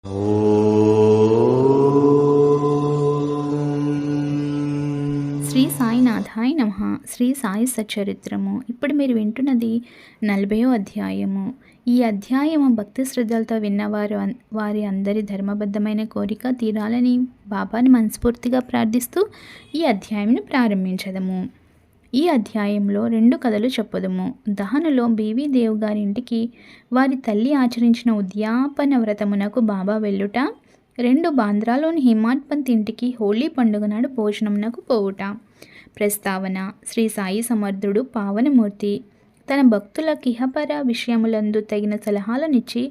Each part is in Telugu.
శ్రీ సాయినాథాయ నమః. శ్రీ సాయి సచ్చరిత్రము. ఇప్పుడు మీరు వింటున్నది 40వ అధ్యాయము. ఈ అధ్యాయము భక్తి శ్రద్ధలతో విన్నవారు వారి అందరి ధర్మబద్ధమైన కోరిక తీరాలని బాబాని మనస్ఫూర్తిగా ప్రార్థిస్తూ ఈ అధ్యాయంను ప్రారంభించదము. ఈ అధ్యాయంలో 2 కథలు చెప్పుదము. దహనులో బీవీ దేవ్ గారింటికి వారి తల్లి ఆచరించిన ఉద్యాపన వ్రతమునకు బాబా వెళ్ళుట, 2 బాంద్రాలోని హిమాట్ పంత్ ఇంటికి హోలీ పండుగ నాడు భోజనమునకు పోవుట. ప్రస్తావన: శ్రీ సాయి సమర్థుడు పావనమూర్తి తన భక్తుల కిహపర విషయములందు తగిన సలహాలనిచ్చి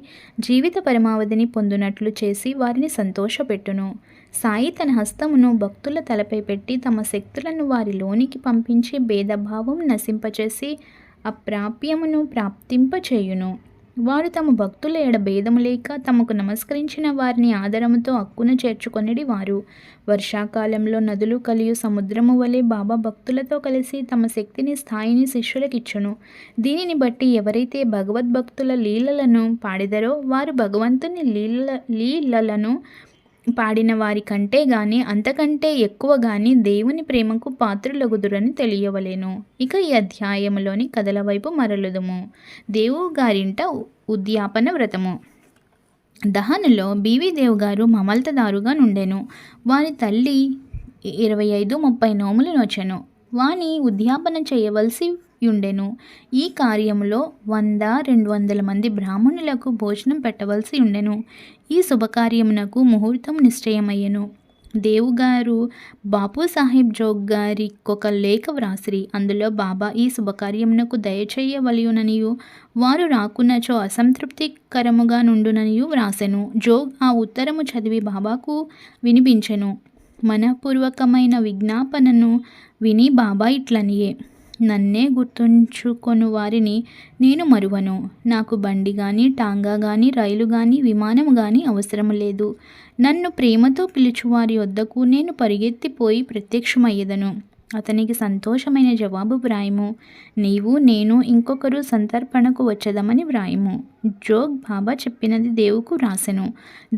జీవిత పరమావధిని పొందునట్లు చేసి వారిని సంతోషపెట్టును. సాయి తన హస్తమును భక్తుల తలపై పెట్టి తమ శక్తులను వారిలోనికి పంపించి భేదభావం నశింపచేసి అప్రాప్యమును ప్రాప్తింపచేయును. వారు తమ భక్తుల ఎడ భేదము లేక తమకు నమస్కరించిన వారిని ఆదరముతో అక్కున చేర్చుకొనిడి వారు. వర్షాకాలంలో నదులు కలియు సముద్రము వలె బాబా భక్తులతో కలిసి తమ శక్తిని స్థాయిని శిష్యులకిచ్చును. దీనిని బట్టి ఎవరైతే భగవద్భక్తుల లీలలను పాడిదరో వారు భగవంతుని లీలలను పాడిన వారి కంటే గాని అంతకంటే ఎక్కువ గాని దేవుని ప్రేమకు పాత్రులగుదురని తెలియవలేను. ఇక ఈ అధ్యాయములోని కథల వైపు మరలుదుము. దేవు గారింట ఉద్యాపన వ్రతము. దహనులో బీవీ దేవ్ గారు మమల్తదారుగా నుండెను. వారి తల్లి 25-30 నోములు నోచెను. వాని ఉద్యాపన చేయవలసి యుండెను. ఈ కార్యములో 100-200 మంది బ్రాహ్మణులకు భోజనం పెట్టవలసి ఉండెను. ఈ శుభకార్యమునకు ముహూర్తం నిశ్చయమయ్యెను. దేవుగారు బాపు సాహెబ్ జోగ్ గారికొక లేఖ వ్రాసిరి. అందులో బాబా ఈ శుభకార్యమునకు దయచేయవలయుననియు వారు రాకున్నచో అసంతృప్తికరముగా నుండుననియు వ్రాసెను. జోగ్ ఆ ఉత్తరము చదివి బాబాకు వినిపించెను. మనఃపూర్వకమైన విజ్ఞాపనను విని బాబా ఇట్లనియే: నన్నే గుర్తుంచుకొను వారిని నేను మరువను. నాకు బండి గాని, టాంగా గాని, రైలు గాని, విమానము గాని అవసరము లేదు. నన్ను ప్రేమతో పిలుచువారి వద్దకు నేను పరిగెత్తిపోయి ప్రత్యక్షమయ్యదను. అతనికి సంతోషమైన జవాబు వ్రాయము. నీవు, నేను, ఇంకొకరు సంతర్పణకు వచ్చదమని వ్రాయము. జోగ్ బాబా చెప్పినది దేవుకు రాసెను.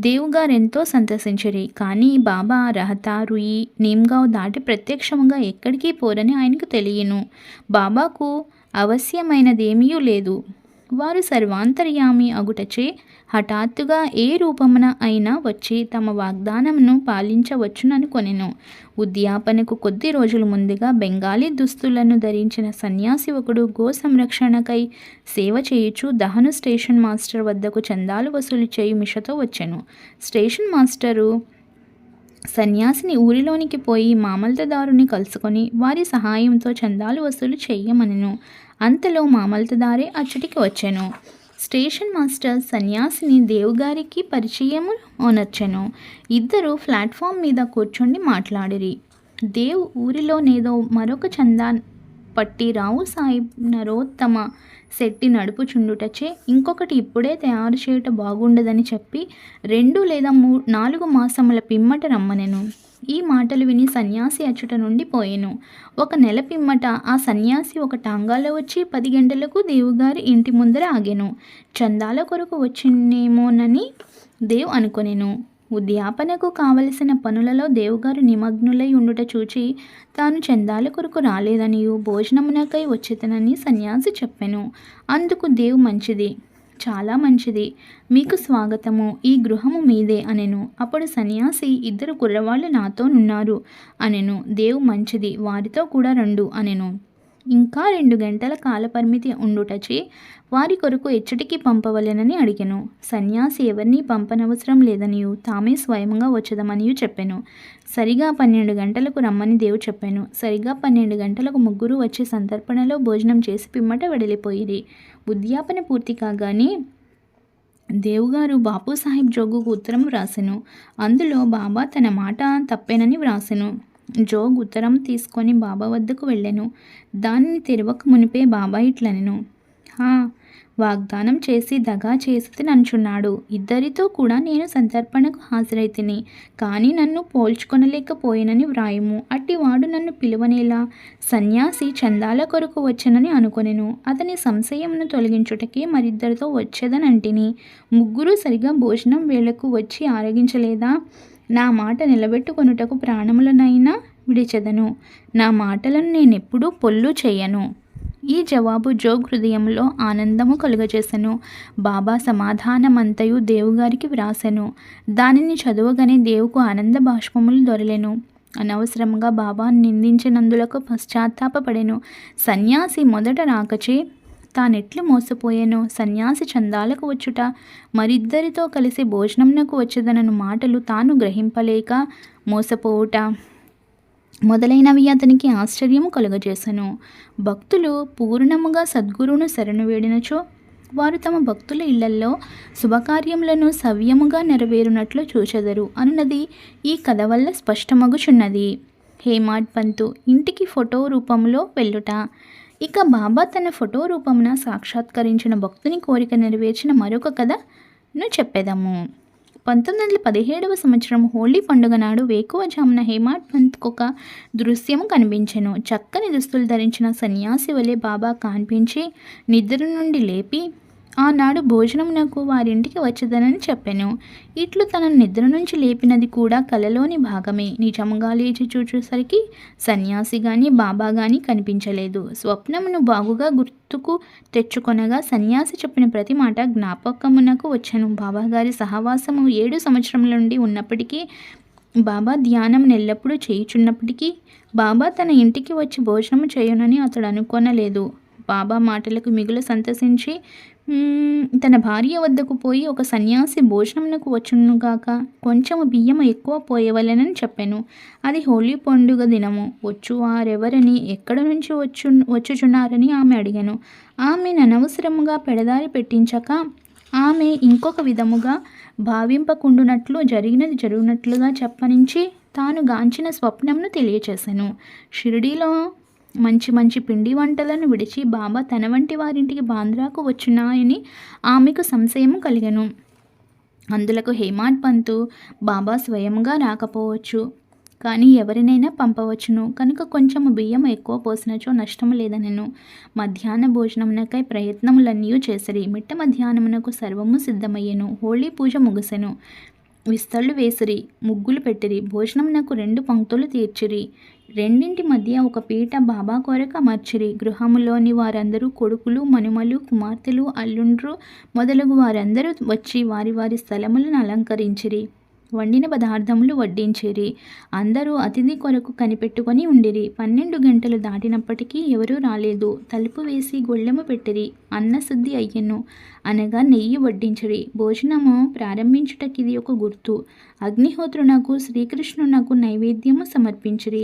దేవుగారెంతో సంతసించిరి. కానీ బాబా రహతా, రుయి, నీమ్గావ్ దాటి ప్రత్యక్షముగా ఎక్కడికి పోరని ఆయనకు తెలియను. బాబాకు అవశ్యమైనదేమీ లేదు. వారు సర్వాంతర్యామి అగుటచే హఠాత్తుగా ఏ రూపమున అయినా వచ్చి తమ వాగ్దానమును పాలించవచ్చుననుకొనెను. ఉద్యాపనకు కొద్ది రోజుల ముందుగా బెంగాలీ దుస్తులను ధరించిన సన్యాసి ఒకడు గో సంరక్షణకై సేవ చేయుచు దహను స్టేషన్ మాస్టర్ వద్దకు చందాలు వసూలు చేయు మిషతో వచ్చెను. స్టేషన్ మాస్టరు సన్యాసిని ఊరిలోనికి పోయి మామల్తదారుని కలుసుకొని వారి సహాయంతో చందాలు వసూలు చెయ్యమనెను. అంతలో మామల్తదారే అచ్చటికి వచ్చెను. స్టేషన్ మాస్టర్ సన్యాసిని దేవుగారికి పరిచయము ఓనర్చెను. ఇద్దరు ప్లాట్ఫామ్ మీద కూర్చొని మాట్లాడిరి. దేవ్ ఊరిలోనేదో మరొక చందా పట్టి రావు సాహిబ్ నరోత్తమ శెట్టి నడుపుచుండుటచే ఇంకొకటి ఇప్పుడే తయారు చేయుట బాగుండదని చెప్పి 2 లేదా 4 మాసముల పిమ్మట రమ్మనెను. ఈ మాటలు విని సన్యాసి అచ్చుట నుండి పోయెను. 1 నెల పిమ్మట ఆ సన్యాసి ఒక టాంగాలో వచ్చి 10 గంటలకు దేవుగారి ఇంటి ముందర ఆగెను. చందాల కొరకు వచ్చినేమోనని దేవ్ అనుకొనెను. ఉద్యాపనకు కావలసిన పనులలో దేవుగారు నిమగ్నులై ఉండుట చూచి తాను చందాల కొరకు రాలేదనియు భోజనమునకై వచ్చేతనని సన్యాసి చెప్పెను. అందుకు దేవ్ మంచిది, చాలా మంచిది, మీకు స్వాగతము, ఈ గృహము మీదే అనెను. అప్పుడు సన్యాసి 2 కుర్రవాళ్ళు నాతోనున్నారు అనెను. దేవ్ మంచిది, వారితో కూడా రండు అనెను. ఇంకా 2 గంటల కాలపరిమితి ఉండుటచే వారి కొరకు ఎచ్చటికి పంపవలెనని అడిగెను. సన్యాసి ఎవరినీ పంపనవసరం లేదనియు తామే స్వయంగా వచ్చదమనియు చెప్పెను. సరిగా 12 గంటలకు రమ్మని దేవు చెప్పెను. సరిగా 12 గంటలకు ముగ్గురు వచ్చి సంతర్పణలో భోజనం చేసి పిమ్మట వెడలిపోయిరి. ఉద్యాపన పూర్తి కాగానే దేవుగారు బాపు సాహెబ్ జోగుకు ఉత్తరం వ్రాసెను. అందులో బాబా తన మాట తప్పెనని వ్రాసెను. జోగ్ ఉత్తరం తీసుకొని బాబా వద్దకు వెళ్ళెను. దానిని తెరవక మునిపే బాబా ఇట్లనెను: వాగ్దానం చేసి దగా చేసి నంచున్నాడు. ఇద్దరితో కూడా నేను సంతర్పణకు హాజరైతిని, కానీ నన్ను పోల్చుకొనలేకపోయినని వ్రాయము. అట్టివాడు నన్ను పిలువనేలా? సన్యాసి చందాల కొరకు వచ్చనని అనుకొనెను. అతని సంశయమును తొలగించుటకే మరిద్దరితో వచ్చేదనంటిని. ముగ్గురు సరిగా భోజనం వేళకు వచ్చి ఆరగించలేదా? నా మాట నిలబెట్టుకొనుటకు ప్రాణములనైనా విడిచెదను. నా మాటలను నేనెప్పుడూ పొల్లు చేయను. ఈ జవాబు జోగ్ హృదయంలో ఆనందము కలుగజేసెను. బాబా సమాధానమంతయు దేవుగారికి వ్రాసెను. దానిని చదువగానే దేవుకు ఆనంద బాష్పములు దొరలెను. అనవసరంగా బాబాను నిందించినందులకు పశ్చాత్తాపపడెను. సన్యాసి మొదట రాకచే తానెట్లు మోసపోయాను. సన్యాసి చందాలకు వచ్చుట, మరిద్దరితో కలిసి భోజనంనకు వచ్చేదనను మాటలు తాను గ్రహింపలేక మోసపోవుట మొదలైనవి అతనికి ఆశ్చర్యము కలుగజేసెను. భక్తులు పూర్ణముగా సద్గురువును శరణు వేడినచో వారు తమ భక్తుల ఇళ్లల్లో శుభకార్యములను సవ్యముగా నెరవేరునట్లు చూచెదరు అన్నది ఈ కథ వల్ల స్పష్టమగుచున్నది. హేమాడ్ పంతు ఇంటికి ఫోటో రూపంలో వెళ్ళుట. ఇక బాబా తన ఫోటో రూపమున సాక్షాత్కరించిన భక్తుని కోరిక నెరవేర్చిన మరొక కథను చెప్పేదాము. 1917వ సంవత్సరం హోలీ పండుగ నాడు వేకువజామున హేమాడ్ పంత్కు ఒక దృశ్యము కనిపించెను. చక్కని దుస్తులు ధరించిన సన్యాసి వలె బాబా కనిపించి నిద్ర నుండి లేపి ఆనాడు భోజనమునకు వారింటికి వచ్చేదనని చెప్పెను. ఇట్లు తనను నిద్ర నుంచి లేపినది కూడా కలలోని భాగమే. నిజముగా లేచి చూచేసరికి సన్యాసి గాని బాబా గాని కనిపించలేదు. స్వప్నమును బాగుగా గుర్తుకు తెచ్చుకొనగా సన్యాసి చెప్పిన ప్రతి మాట జ్ఞాపకమునకు వచ్చెను. బాబాగారి సహవాసము 7 సంవత్సరముల నుండి ఉన్నప్పటికీ, బాబా ధ్యానం ఎల్లప్పుడూ చేయుచున్నప్పటికీ, బాబా తన ఇంటికి వచ్చి భోజనము చేయునని అతడు అనుకొనలేదు. బాబా మాటలకు మిగులు సంతసించి తన భార్య వద్దకు పోయి, ఒక సన్యాసి భోజనమునకు వచ్చునుగాక, కొంచెము బియ్యము ఎక్కువ పోయవలెనని చెప్పాను. అది హోలీ పండుగ దినము. వచ్చువారెవరని, ఎక్కడ నుంచి వచ్చుచున్నారని ఆమె అడిగాను. ఆమెను అనవసరముగా పెడదారి పెట్టించక ఆమె ఇంకొక విధముగా భావింపకుండునట్లు జరిగినది జరుగునట్లుగా చెప్పనించి తాను గాంచిన స్వప్నమును తెలియచేశాను. షిరిడీలో మంచి మంచి పిండి వంటలను విడిచి బాబా తన వంటి వారింటికి బాంద్రాకు వచ్చున్నాయని ఆమెకు సంశయము కలిగెను. అందులకు హేమాడ్ పంతు బాబా స్వయంగా రాకపోవచ్చు, కానీ ఎవరినైనా పంపవచ్చును కనుక కొంచెము బియ్యం ఎక్కువ పోసినచో నష్టము లేదనెను. మధ్యాహ్న భోజనమునకై ప్రయత్నములన్నీ చేసిరి. మిట్ట మధ్యాహ్నమునకు సర్వము సిద్ధమయ్యెను. హోళీ పూజ ముగిసెను. విస్తళ్ళు వేసిరి, ముగ్గులు పెట్టిరి. భోజనమునకు 2 పంక్తులు తీర్చిరి. రెండింటి మధ్య ఒక పీట బాబా కొరకు అమర్చిరి. గృహములోని వారందరూ కొడుకులు, మనుమలు, కుమార్తెలు, అల్లుండ్రు మొదలగు వారందరూ వచ్చి వారి వారి స్థలములను అలంకరించిరి. వండిన పదార్థములు వడ్డించిరి. అందరూ అతిథి కొరకు కనిపెట్టుకొని ఉండిరి. 12 గంటలు దాటినప్పటికీ ఎవరూ రాలేదు. తలుపు వేసి గొళ్ళెము పెట్టిరి. అన్నశుద్ధి అయ్యెను, అనగా నెయ్యి వడ్డించిరి. భోజనము ప్రారంభించుటకిది ఒక గుర్తు. అగ్నిహోత్రునకు శ్రీకృష్ణునకు నైవేద్యము సమర్పించిరి.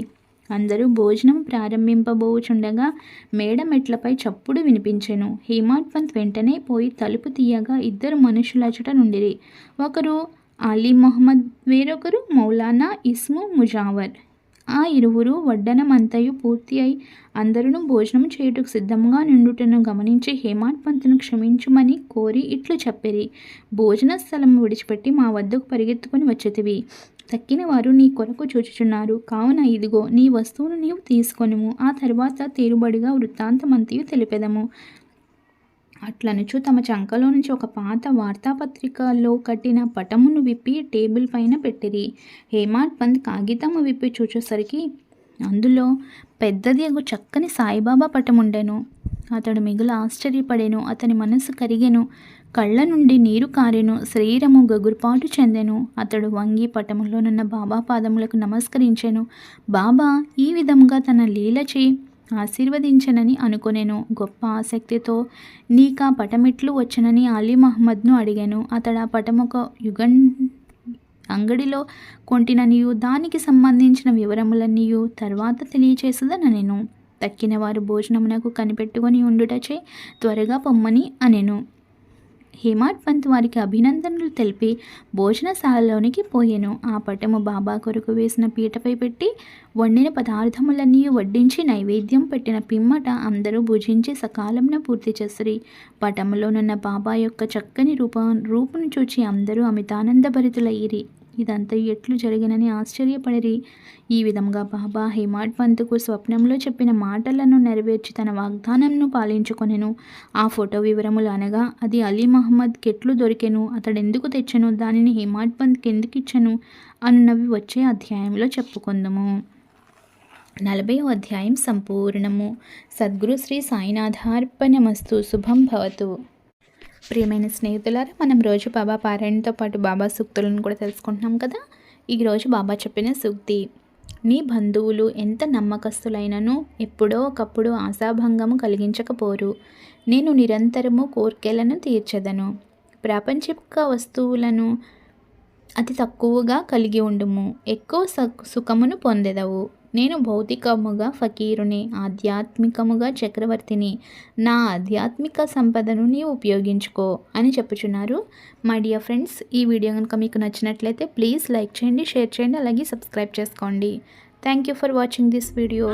అందరూ భోజనం ప్రారంభింపబోచుండగా మేడ మెట్లపై చప్పుడు వినిపించెను. హేమాడ్ పంత్ వెంటనే పోయి తలుపు తీయగా 2 మనుషులచట నుండిరి. ఒకరు అలీ మొహమ్మద్, వేరొకరు మౌలానా ఇస్ము ముజావర్. ఆ ఇరువురు వడ్డనమంతయు పూర్తి అయి అందరూ భోజనం చేయుటకు సిద్ధముగా నిండుటను గమనించి హేమాడ్ పంతును క్షమించుమని కోరి ఇట్లు చెప్పిరి. భోజన స్థలం విడిచిపెట్టి మా వద్దకు పరిగెత్తుకొని వచ్చేతివి. తక్కిన వారు నీ కొరకు చూచుచున్నారు. కావున ఇదిగో నీ వస్తువును నీవు తీసుకొనుము. ఆ తర్వాత తీరుబడిగా వృత్తాంతమంతయు తెలిపెదము. అట్లనుచు తమ చంకలో నుంచి ఒక పాత వార్తాపత్రికలో కట్టిన పటమును విప్పి టేబుల్ పైన పెట్టిరి. హేమాడ్ పంత్ కాగితము విప్పి చూచేసరికి అందులో పెద్దది చక్కని సాయిబాబా పటముండెను. అతడు మిగులు ఆశ్చర్యపడెను. అతని మనసు కరిగెను, కళ్ళ నుండి నీరు కారెను, శరీరము గగుర్పాటు చెందెను. అతడు వంగి పటములోనున్న బాబా పాదములకు నమస్కరించెను. బాబా ఈ విధముగా తన లీలచే ఆశీర్వదించనని అనుకొనెను. గొప్ప ఆసక్తితో నీకా పటమిట్లు వచ్చనని అలీ మహమ్మద్ను అడిగాను. అతడు ఆ పటం ఒక అంగడిలో కొంటిననియు దానికి సంబంధించిన వివరములన్నీయు తర్వాత తెలియచేసదనెను. తక్కిన వారు భోజనమునకు కనిపెట్టుకొని ఉండుటచే త్వరగా పొమ్మని అనెను. హేమాడ్ పంత్ వారికి అభినందనలు తెలిపి భోజనశాలలోనికి పోయెను. ఆ పటము బాబా కొరకు వేసిన పీటపై పెట్టి వండిన పదార్థములన్నీ వడ్డించి నైవేద్యం పెట్టిన పిమ్మట అందరూ భుజించి సకాలంలో పూర్తి చేసిరి. పటములోనున్న బాబా యొక్క చక్కని రూపును చూచి అందరూ అమితానందభరితులయ్యిరి. ఇదంతా ఎట్లు జరిగినని ఆశ్చర్యపడిరి. ఈ విధంగా బాబా హేమాడ్ పంత్కు స్వప్నంలో చెప్పిన మాటలను నెరవేర్చి తన వాగ్దానంను పాలించుకొనెను. ఆ ఫోటో వివరములు అనగా అది అలీ మహమ్మద్కి ఎట్లు దొరికెను, అతడెందుకు తెచ్చెను, దానిని హేమాడ్ పంత్కి ఎందుకు ఇచ్చెను అన్నవి వచ్చే అధ్యాయంలో చెప్పుకుందాము. 40వ అధ్యాయం సంపూర్ణము. సద్గురు శ్రీ సాయినాథార్పణమస్తు. శుభం భవతు. ప్రియమైన స్నేహితులారా, మనం రోజు బాబా పారాయణతో పాటు బాబా సూక్తులను కూడా తెలుసుకుంటున్నాం కదా. ఈరోజు బాబా చెప్పిన సూక్తి: నీ బంధువులు ఎంత నమ్మకస్తులైనను ఎప్పుడో ఒకప్పుడు ఆశాభంగము కలిగించకపోరు. నేను నిరంతరము కోర్కెలను తీర్చదను. ప్రాపంచిక వస్తువులను అతి తక్కువగా కలిగి ఉండుము, ఎక్కువ సుఖమును పొందెదవు. నేను భౌతికముగా ఫకీరుని, ఆధ్యాత్మికముగా చక్రవర్తిని. నా ఆధ్యాత్మిక సంపదను నీవు ఉపయోగించుకో అని చెప్పుచున్నారు. మై డియర్ ఫ్రెండ్స్, ఈ వీడియో కనుక మీకు నచ్చినట్లయితే ప్లీజ్ లైక్ చేయండి, షేర్ చేయండి, అలాగే సబ్స్క్రైబ్ చేసుకోండి. Thank you for watching this video.